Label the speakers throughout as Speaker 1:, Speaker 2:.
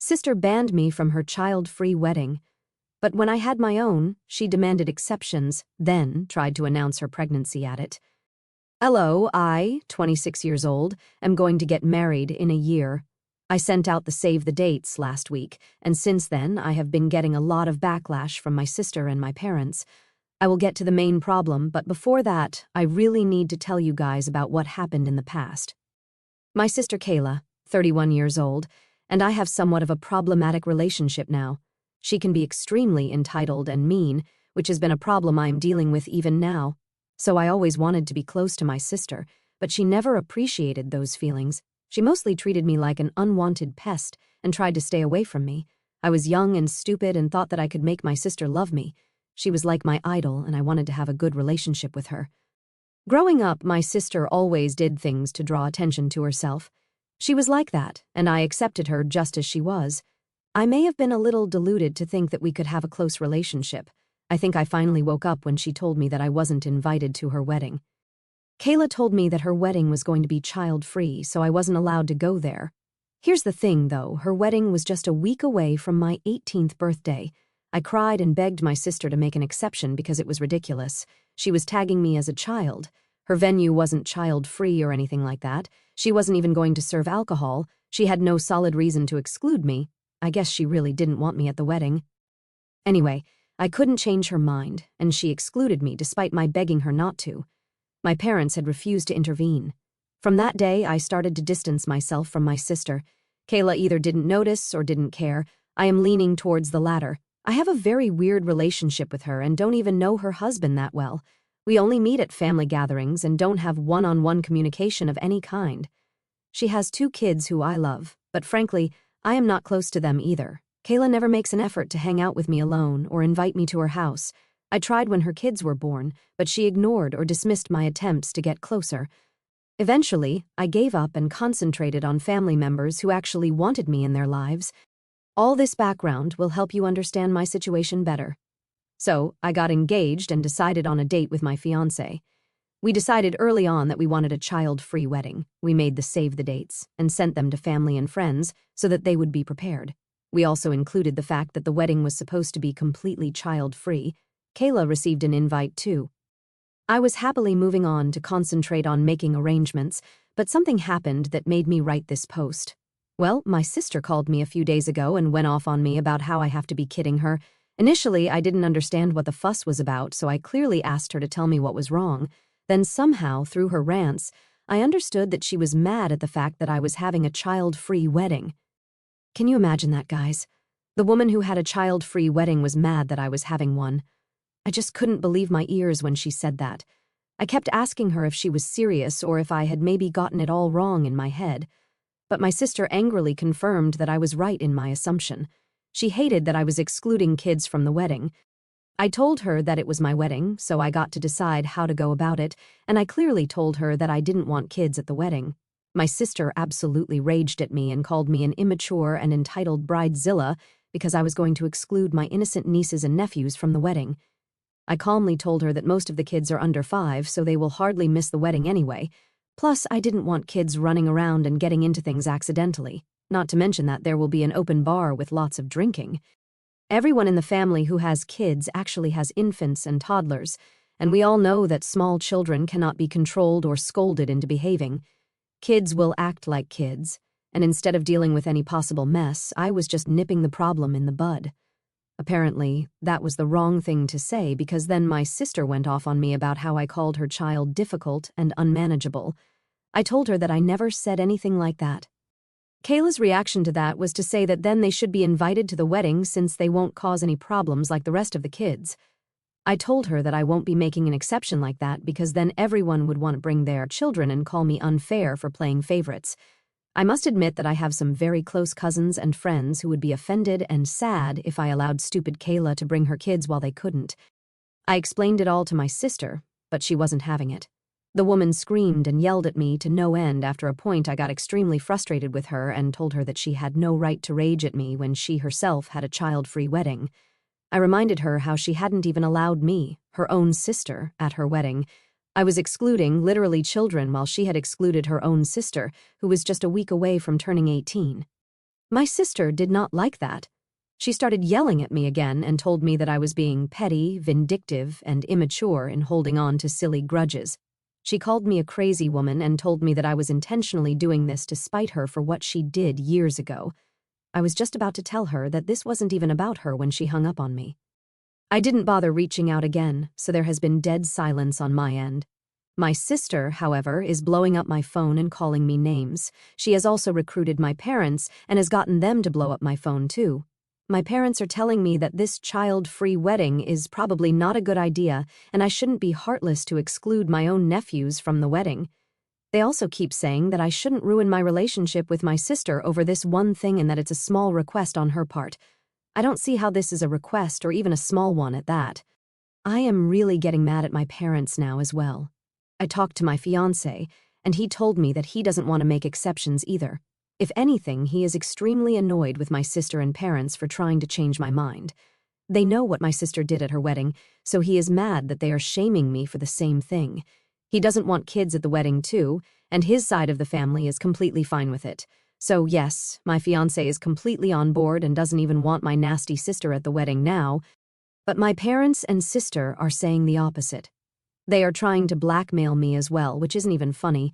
Speaker 1: sister banned me from her child-free wedding. But when I had my own, she demanded exceptions, then tried to announce her pregnancy at it. Hello, I, 26 years old, am going to get married in a year. I sent out the save the dates last week, and since then I have been getting a lot of backlash from my sister and my parents. I will get to the main problem, but before that, I really need to tell you guys about what happened in the past. My sister Kayla, 31 years old, and I have somewhat of a problematic relationship now. She can be extremely entitled and mean, which has been a problem I am dealing with even now. So I always wanted to be close to my sister, but she never appreciated those feelings. She mostly treated me like an unwanted pest and tried to stay away from me. I was young and stupid and thought that I could make my sister love me. She was like my idol, and I wanted to have a good relationship with her. Growing up, my sister always did things to draw attention to herself. She was like that, and I accepted her just as she was. I may have been a little deluded to think that we could have a close relationship. I think I finally woke up when she told me that I wasn't invited to her wedding. Kayla told me that her wedding was going to be child-free, so I wasn't allowed to go there. Here's the thing, though. Her wedding was just a week away from my 18th birthday. I cried and begged my sister to make an exception because it was ridiculous. She was tagging me as a child. Her venue wasn't child-free or anything like that. She wasn't even going to serve alcohol. She had no solid reason to exclude me. I guess she really didn't want me at the wedding. Anyway, I couldn't change her mind, and she excluded me despite my begging her not to. My parents had refused to intervene. From that day, I started to distance myself from my sister. Kayla either didn't notice or didn't care. I am leaning towards the latter. I have a very weird relationship with her and don't even know her husband that well. We only meet at family gatherings and don't have one-on-one communication of any kind. She has 2 kids who I love, but frankly, I am not close to them either. Kayla never makes an effort to hang out with me alone or invite me to her house. I tried when her kids were born, but she ignored or dismissed my attempts to get closer. Eventually, I gave up and concentrated on family members who actually wanted me in their lives. All this background will help you understand my situation better. So, I got engaged and decided on a date with my fiancé. We decided early on that we wanted a child-free wedding. We made the save the dates and sent them to family and friends so that they would be prepared. We also included the fact that the wedding was supposed to be completely child-free. Kayla received an invite too. I was happily moving on to concentrate on making arrangements, but something happened that made me write this post. Well, my sister called me a few days ago and went off on me about how I have to be kidding her. Initially, I didn't understand what the fuss was about, so I clearly asked her to tell me what was wrong. Then somehow, through her rants, I understood that she was mad at the fact that I was having a child-free wedding. Can you imagine that, guys? The woman who had a child-free wedding was mad that I was having one. I just couldn't believe my ears when she said that. I kept asking her if she was serious or if I had maybe gotten it all wrong in my head. But my sister angrily confirmed that I was right in my assumption. She hated that I was excluding kids from the wedding. I told her that it was my wedding, so I got to decide how to go about it, and I clearly told her that I didn't want kids at the wedding. My sister absolutely raged at me and called me an immature and entitled bridezilla because I was going to exclude my innocent nieces and nephews from the wedding. I calmly told her that most of the kids are under 5, so they will hardly miss the wedding anyway. Plus, I didn't want kids running around and getting into things accidentally, not to mention that there will be an open bar with lots of drinking. Everyone in the family who has kids actually has infants and toddlers, and we all know that small children cannot be controlled or scolded into behaving. Kids will act like kids, and instead of dealing with any possible mess, I was just nipping the problem in the bud. Apparently, that was the wrong thing to say because then my sister went off on me about how I called her child difficult and unmanageable. I told her that I never said anything like that. Kayla's reaction to that was to say that then they should be invited to the wedding since they won't cause any problems like the rest of the kids. I told her that I won't be making an exception like that because then everyone would want to bring their children and call me unfair for playing favorites. I must admit that I have some very close cousins and friends who would be offended and sad if I allowed stupid Kayla to bring her kids while they couldn't. I explained it all to my sister, but she wasn't having it. The woman screamed and yelled at me to no end. After a point, I got extremely frustrated with her and told her that she had no right to rage at me when she herself had a child-free wedding. I reminded her how she hadn't even allowed me, her own sister, at her wedding. I was excluding literally children while she had excluded her own sister, who was just a week away from turning 18. My sister did not like that. She started yelling at me again and told me that I was being petty, vindictive, and immature in holding on to silly grudges. She called me a crazy woman and told me that I was intentionally doing this to spite her for what she did years ago. I was just about to tell her that this wasn't even about her when she hung up on me. I didn't bother reaching out again, so there has been dead silence on my end. My sister, however, is blowing up my phone and calling me names. She has also recruited my parents and has gotten them to blow up my phone too. My parents are telling me that this child-free wedding is probably not a good idea and I shouldn't be heartless to exclude my own nephews from the wedding. They also keep saying that I shouldn't ruin my relationship with my sister over this one thing and that it's a small request on her part. I don't see how this is a request or even a small one at that. I am really getting mad at my parents now as well. I talked to my fiancé, and he told me that he doesn't want to make exceptions either. If anything, he is extremely annoyed with my sister and parents for trying to change my mind. They know what my sister did at her wedding, so he is mad that they are shaming me for the same thing. He doesn't want kids at the wedding too, and his side of the family is completely fine with it. So yes, my fiancé is completely on board and doesn't even want my nasty sister at the wedding now, but my parents and sister are saying the opposite. They are trying to blackmail me as well, which isn't even funny.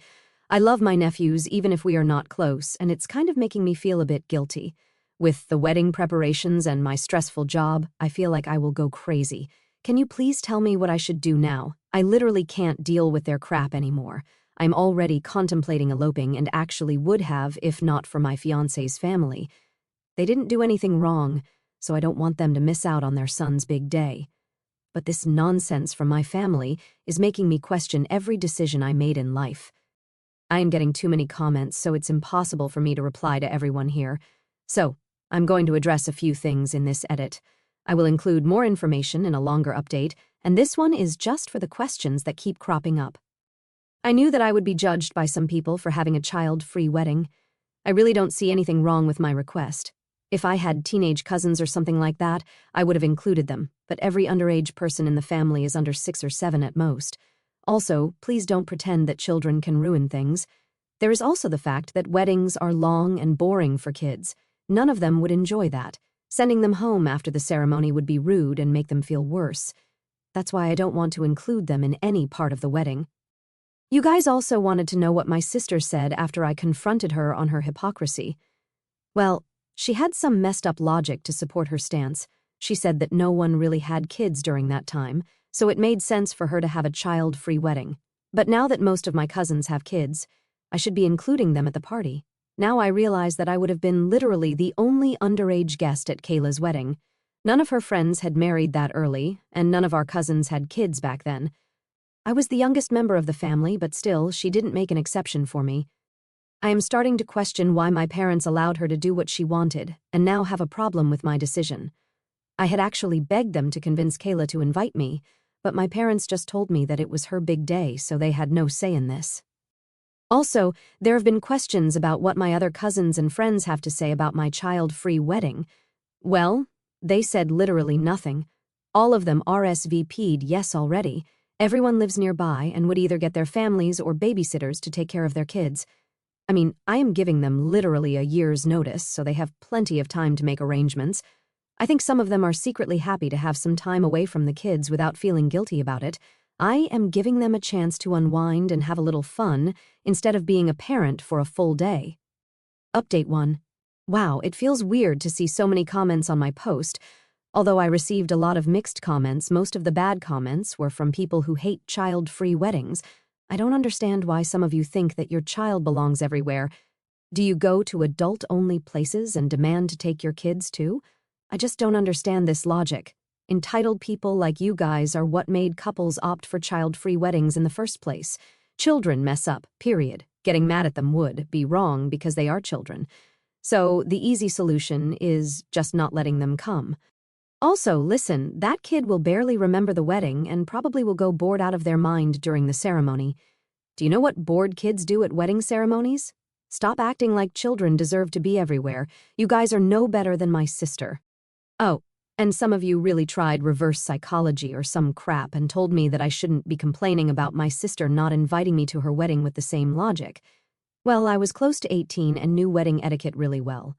Speaker 1: I love my nephews even if we are not close, and it's kind of making me feel a bit guilty. With the wedding preparations and my stressful job, I feel like I will go crazy. Can you please tell me what I should do now? I literally can't deal with their crap anymore. I'm already contemplating eloping and actually would have if not for my fiancé's family. They didn't do anything wrong, so I don't want them to miss out on their son's big day. But this nonsense from my family is making me question every decision I made in life. I am getting too many comments, so it's impossible for me to reply to everyone here. So, I'm going to address a few things in this edit. I will include more information in a longer update, and this one is just for the questions that keep cropping up. I knew that I would be judged by some people for having a child-free wedding. I really don't see anything wrong with my request. If I had teenage cousins or something like that, I would have included them, but every underage person in the family is under 6 or 7 at most. Also, please don't pretend that children can ruin things. There is also the fact that weddings are long and boring for kids. None of them would enjoy that. Sending them home after the ceremony would be rude and make them feel worse. That's why I don't want to include them in any part of the wedding. You guys also wanted to know what my sister said after I confronted her on her hypocrisy. Well, she had some messed up logic to support her stance. She said that no one really had kids during that time, so it made sense for her to have a child-free wedding. But now that most of my cousins have kids, I should be including them at the party. Now I realize that I would have been literally the only underage guest at Kayla's wedding. None of her friends had married that early, and none of our cousins had kids back then. I was the youngest member of the family, but still, she didn't make an exception for me. I am starting to question why my parents allowed her to do what she wanted, and now have a problem with my decision. I had actually begged them to convince Kayla to invite me, but my parents just told me that it was her big day, so they had no say in this. Also, there have been questions about what my other cousins and friends have to say about my child-free wedding. Well, they said literally nothing. All of them RSVP'd yes already. Everyone lives nearby and would either get their families or babysitters to take care of their kids. I mean, I am giving them literally a year's notice, so they have plenty of time to make arrangements. I think some of them are secretly happy to have some time away from the kids without feeling guilty about it. I am giving them a chance to unwind and have a little fun instead of being a parent for a full day. Update 1. Wow, it feels weird to see so many comments on my post. Although I received a lot of mixed comments, most of the bad comments were from people who hate child-free weddings. I don't understand why some of you think that your child belongs everywhere. Do you go to adult-only places and demand to take your kids too? I just don't understand this logic. Entitled people like you guys are what made couples opt for child-free weddings in the first place. Children mess up, period. Getting mad at them would be wrong because they are children. So the easy solution is just not letting them come. Also, listen, that kid will barely remember the wedding and probably will go bored out of their mind during the ceremony. Do you know what bored kids do at wedding ceremonies? Stop acting like children deserve to be everywhere. You guys are no better than my sister. Oh, and some of you really tried reverse psychology or some crap and told me that I shouldn't be complaining about my sister not inviting me to her wedding with the same logic. Well, I was close to 18 and knew wedding etiquette really well.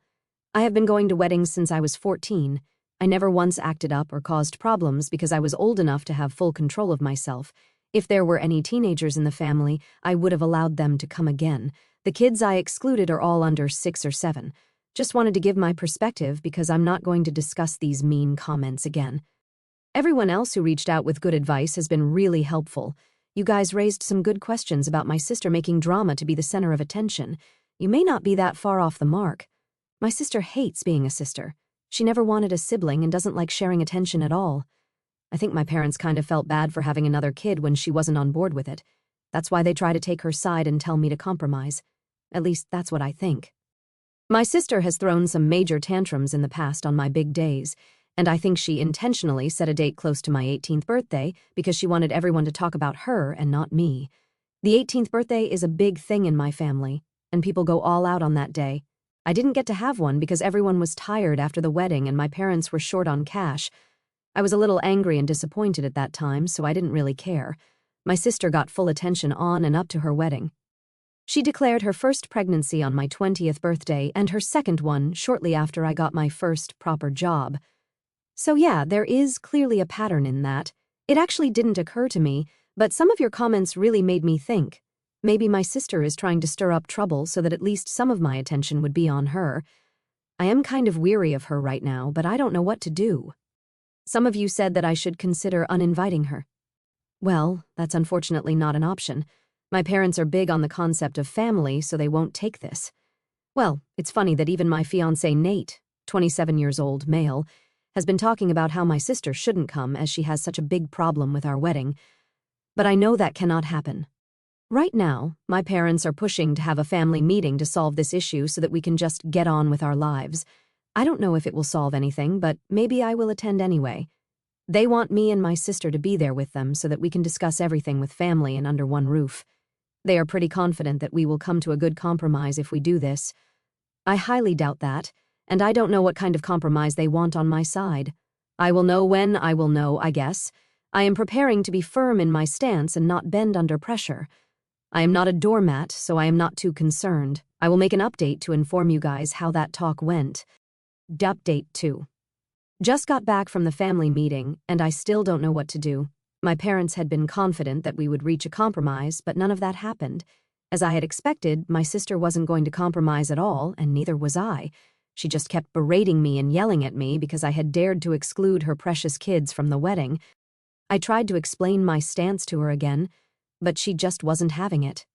Speaker 1: I have been going to weddings since I was 14. I never once acted up or caused problems because I was old enough to have full control of myself. If there were any teenagers in the family, I would have allowed them to come again. The kids I excluded are all under 6 or 7. Just wanted to give my perspective because I'm not going to discuss these mean comments again. Everyone else who reached out with good advice has been really helpful. You guys raised some good questions about my sister making drama to be the center of attention. You may not be that far off the mark. My sister hates being a sister. She never wanted a sibling and doesn't like sharing attention at all. I think my parents kind of felt bad for having another kid when she wasn't on board with it. That's why they try to take her side and tell me to compromise. At least that's what I think. My sister has thrown some major tantrums in the past on my big days, and I think she intentionally set a date close to my 18th birthday because she wanted everyone to talk about her and not me. The 18th birthday is a big thing in my family, and people go all out on that day. I didn't get to have one because everyone was tired after the wedding and my parents were short on cash. I was a little angry and disappointed at that time, so I didn't really care. My sister got full attention on and up to her wedding. She declared her first pregnancy on my 20th birthday and her second one shortly after I got my first proper job. So yeah, there is clearly a pattern in that. It actually didn't occur to me, but some of your comments really made me think. Maybe my sister is trying to stir up trouble so that at least some of my attention would be on her. I am kind of weary of her right now, but I don't know what to do. Some of you said that I should consider uninviting her. Well, that's unfortunately not an option. My parents are big on the concept of family, so they won't take this. Well, it's funny that even my fiancé Nate, 27 years old, male, has been talking about how my sister shouldn't come as she has such a big problem with our wedding. But I know that cannot happen. Right now, my parents are pushing to have a family meeting to solve this issue so that we can just get on with our lives. I don't know if it will solve anything, but maybe I will attend anyway. They want me and my sister to be there with them so that we can discuss everything with family and under one roof. They are pretty confident that we will come to a good compromise if we do this. I highly doubt that, and I don't know what kind of compromise they want on my side. I will know when I will know, I guess. I am preparing to be firm in my stance and not bend under pressure. I am not a doormat, so I am not too concerned. I will make an update to inform you guys how that talk went. Update 2. Just got back from the family meeting, and I still don't know what to do. My parents had been confident that we would reach a compromise, but none of that happened. As I had expected, my sister wasn't going to compromise at all, and neither was I. She just kept berating me and yelling at me because I had dared to exclude her precious kids from the wedding. I tried to explain my stance to her again, but she just wasn't having it.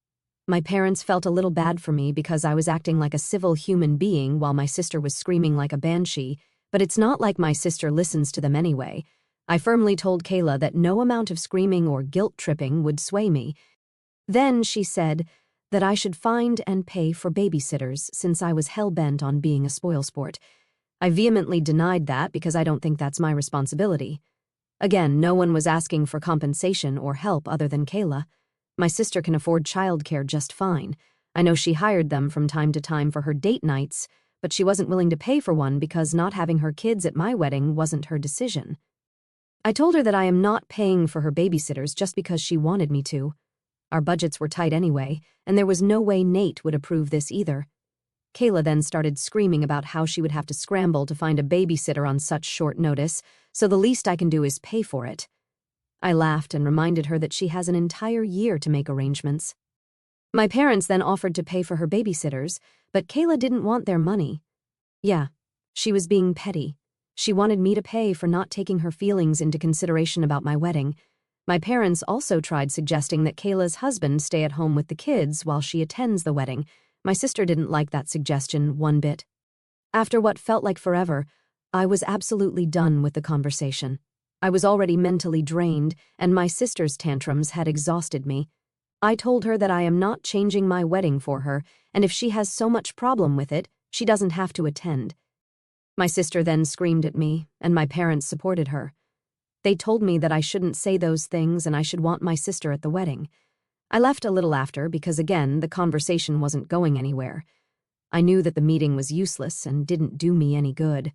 Speaker 1: My parents felt a little bad for me because I was acting like a civil human being while my sister was screaming like a banshee, but it's not like my sister listens to them anyway. I firmly told Kayla that no amount of screaming or guilt-tripping would sway me. Then she said that I should find and pay for babysitters since I was hell-bent on being a spoilsport. I vehemently denied that because I don't think that's my responsibility. Again, no one was asking for compensation or help other than Kayla. My sister can afford childcare just fine. I know she hired them from time to time for her date nights, but she wasn't willing to pay for one because not having her kids at my wedding wasn't her decision. I told her that I am not paying for her babysitters just because she wanted me to. Our budgets were tight anyway, and there was no way Nate would approve this either. Kayla then started screaming about how she would have to scramble to find a babysitter on such short notice, so the least I can do is pay for it. I laughed and reminded her that she has an entire year to make arrangements. My parents then offered to pay for her babysitters, but Kayla didn't want their money. Yeah, she was being petty. She wanted me to pay for not taking her feelings into consideration about my wedding. My parents also tried suggesting that Kayla's husband stay at home with the kids while she attends the wedding. My sister didn't like that suggestion one bit. After what felt like forever, I was absolutely done with the conversation. I was already mentally drained, and my sister's tantrums had exhausted me. I told her that I am not changing my wedding for her, and if she has so much problem with it, she doesn't have to attend. My sister then screamed at me, and my parents supported her. They told me that I shouldn't say those things and I should want my sister at the wedding. I left a little after because, again, the conversation wasn't going anywhere. I knew that the meeting was useless and didn't do me any good.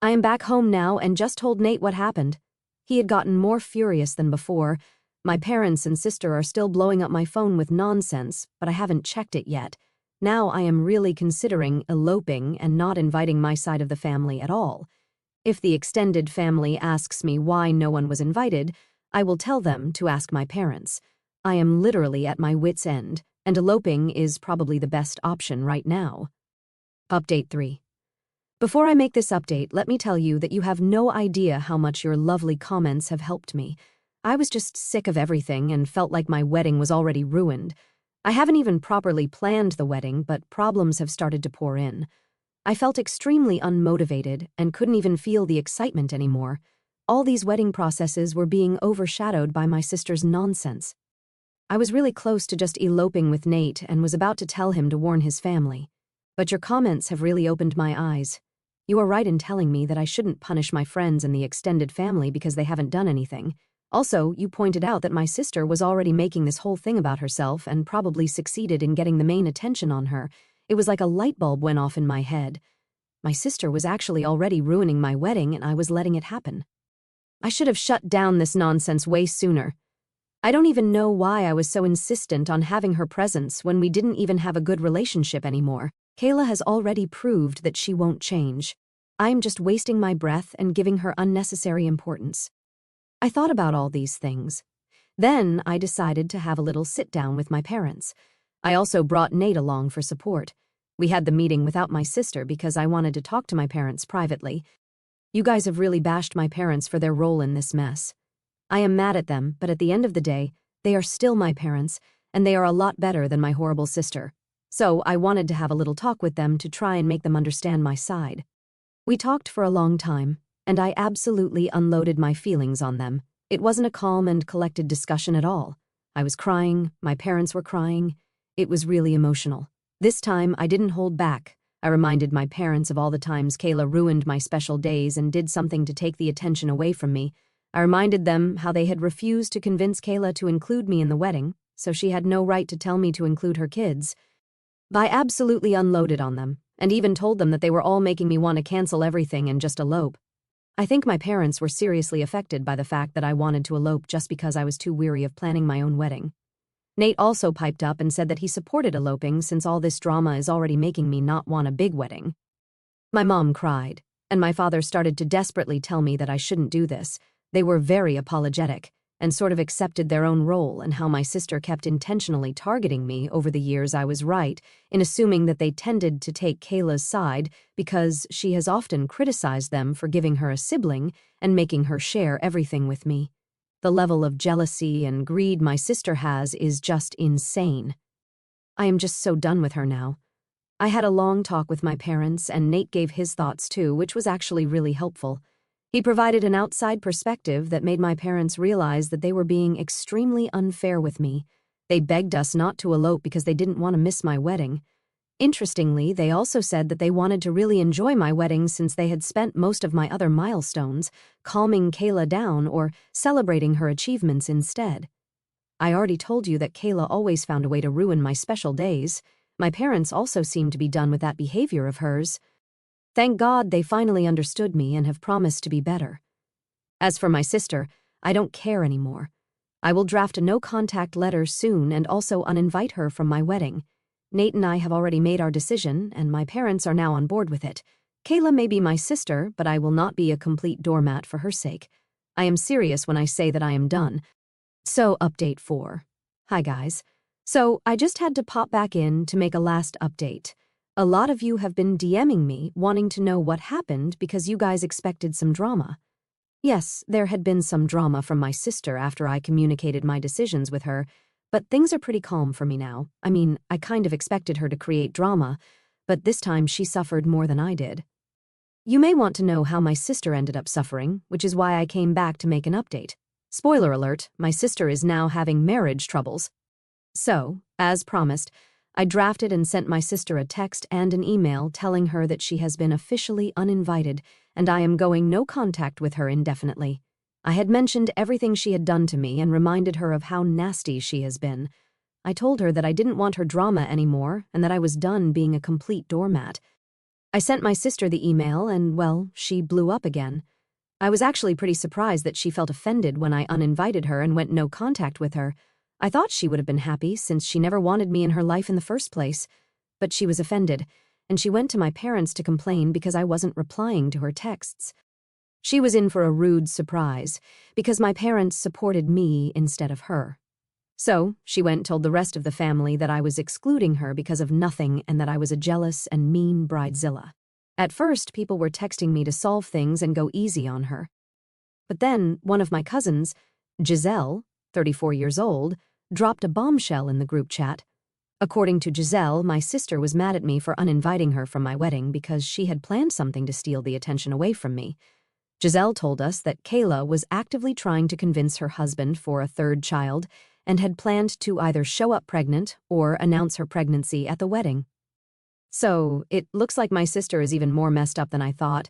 Speaker 1: I am back home now and just told Nate what happened. He had gotten more furious than before. My parents and sister are still blowing up my phone with nonsense, but I haven't checked it yet. Now I am really considering eloping and not inviting my side of the family at all. If the extended family asks me why no one was invited, I will tell them to ask my parents. I am literally at my wit's end, and eloping is probably the best option right now. Update 3. Before I make this update, let me tell you that you have no idea how much your lovely comments have helped me. I was just sick of everything and felt like my wedding was already ruined. I haven't even properly planned the wedding, but problems have started to pour in. I felt extremely unmotivated and couldn't even feel the excitement anymore. All these wedding processes were being overshadowed by my sister's nonsense. I was really close to just eloping with Nate and was about to tell him to warn his family. But your comments have really opened my eyes. You are right in telling me that I shouldn't punish my friends and the extended family because they haven't done anything. Also, you pointed out that my sister was already making this whole thing about herself and probably succeeded in getting the main attention on her. It was like a light bulb went off in my head. My sister was actually already ruining my wedding and I was letting it happen. I should have shut down this nonsense way sooner. I don't even know why I was so insistent on having her presence when we didn't even have a good relationship anymore. Kayla has already proved that she won't change. I'm just wasting my breath and giving her unnecessary importance. I thought about all these things. Then I decided to have a little sit-down with my parents. I also brought Nate along for support. We had the meeting without my sister because I wanted to talk to my parents privately. You guys have really bashed my parents for their role in this mess. I am mad at them, but at the end of the day, they are still my parents, and they are a lot better than my horrible sister. So I wanted to have a little talk with them to try and make them understand my side. We talked for a long time, and I absolutely unloaded my feelings on them. It wasn't a calm and collected discussion at all. I was crying, my parents were crying. It was really emotional. This time, I didn't hold back. I reminded my parents of all the times Kayla ruined my special days and did something to take the attention away from me. I reminded them how they had refused to convince Kayla to include me in the wedding, so she had no right to tell me to include her kids. I absolutely unloaded on them, and even told them that they were all making me want to cancel everything and just elope. I think my parents were seriously affected by the fact that I wanted to elope just because I was too weary of planning my own wedding. Nate also piped up and said that he supported eloping since all this drama is already making me not want a big wedding. My mom cried, and my father started to desperately tell me that I shouldn't do this. They were very apologetic and sort of accepted their own role and how my sister kept intentionally targeting me over the years. I was right in assuming that they tended to take Kayla's side because she has often criticized them for giving her a sibling and making her share everything with me. The level of jealousy and greed my sister has is just insane. I am just so done with her now. I had a long talk with my parents, and Nate gave his thoughts too, which was actually really helpful. He provided an outside perspective that made my parents realize that they were being extremely unfair with me. They begged us not to elope because they didn't want to miss my wedding. Interestingly, they also said that they wanted to really enjoy my wedding since they had spent most of my other milestones calming Kayla down or celebrating her achievements instead. I already told you that Kayla always found a way to ruin my special days. My parents also seemed to be done with that behavior of hers. Thank God they finally understood me and have promised to be better. As for my sister, I don't care anymore. I will draft a no-contact letter soon and also uninvite her from my wedding. Nate and I have already made our decision, and my parents are now on board with it. Kayla may be my sister, but I will not be a complete doormat for her sake. I am serious when I say that I am done. So, update 4. Hi guys. So, I just had to pop back in to make a last update. A lot of you have been DMing me wanting to know what happened because you guys expected some drama. Yes, there had been some drama from my sister after I communicated my decisions with her, but things are pretty calm for me now. I mean, I kind of expected her to create drama, but this time she suffered more than I did. You may want to know how my sister ended up suffering, which is why I came back to make an update. Spoiler alert, my sister is now having marriage troubles. So, as promised, I drafted and sent my sister a text and an email telling her that she has been officially uninvited and I am going no contact with her indefinitely. I had mentioned everything she had done to me and reminded her of how nasty she has been. I told her that I didn't want her drama anymore and that I was done being a complete doormat. I sent my sister the email and, well, she blew up again. I was actually pretty surprised that she felt offended when I uninvited her and went no contact with her. I thought she would have been happy since she never wanted me in her life in the first place. but she was offended, and she went to my parents to complain because I wasn't replying to her texts. She was in for a rude surprise, because my parents supported me instead of her. So, she went and told the rest of the family that I was excluding her because of nothing and that I was a jealous and mean bridezilla. At first, people were texting me to solve things and go easy on her. But then, one of my cousins, Giselle, 34 years old, dropped a bombshell in the group chat. According to Giselle, my sister was mad at me for uninviting her from my wedding because she had planned something to steal the attention away from me. Giselle told us that Kayla was actively trying to convince her husband for a third child and had planned to either show up pregnant or announce her pregnancy at the wedding. So, it looks like my sister is even more messed up than I thought.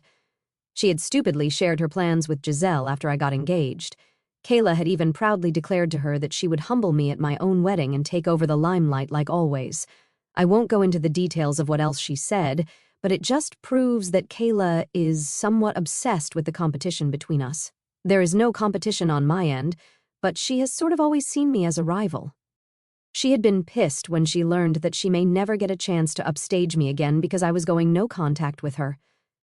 Speaker 1: She had stupidly shared her plans with Giselle after I got engaged. Kayla had even proudly declared to her that she would humble me at my own wedding and take over the limelight like always. I won't go into the details of what else she said, but it just proves that Kayla is somewhat obsessed with the competition between us. There is no competition on my end, but she has sort of always seen me as a rival. She had been pissed when she learned that she may never get a chance to upstage me again because I was going no contact with her.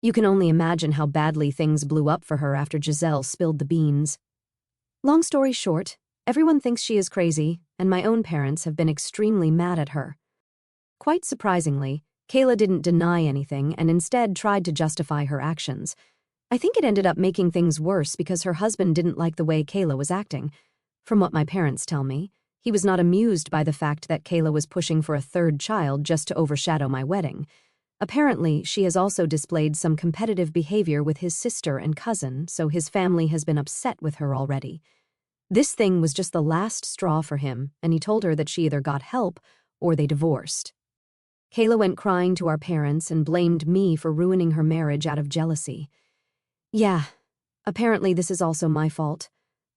Speaker 1: You can only imagine how badly things blew up for her after Giselle spilled the beans. Long story short, everyone thinks she is crazy, and my own parents have been extremely mad at her. Quite surprisingly, Kayla didn't deny anything and instead tried to justify her actions. I think it ended up making things worse because her husband didn't like the way Kayla was acting. From what my parents tell me, he was not amused by the fact that Kayla was pushing for a third child just to overshadow my wedding. Apparently, she has also displayed some competitive behavior with his sister and cousin, so his family has been upset with her already. This thing was just the last straw for him, and he told her that she either got help or they divorced. Kayla went crying to our parents and blamed me for ruining her marriage out of jealousy. Yeah, apparently this is also my fault.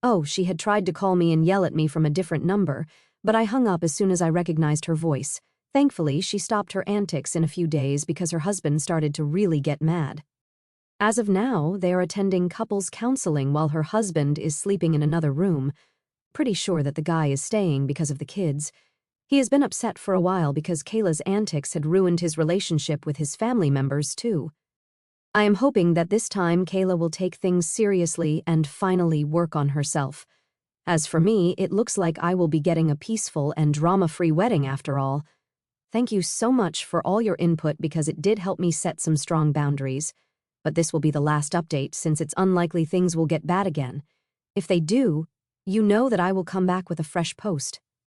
Speaker 1: Oh, she had tried to call me and yell at me from a different number, but I hung up as soon as I recognized her voice. Thankfully, she stopped her antics in a few days because her husband started to really get mad. As of now, they are attending couples counseling while her husband is sleeping in another room. Pretty sure that the guy is staying because of the kids. He has been upset for a while because Kayla's antics had ruined his relationship with his family members, too. I am hoping that this time Kayla will take things seriously and finally work on herself. As for me, it looks like I will be getting a peaceful and drama-free wedding after all. Thank you so much for all your input because it did help me set some strong boundaries. But this will be the last update since it's unlikely things will get bad again. If they do, you know that I will come back with a fresh post.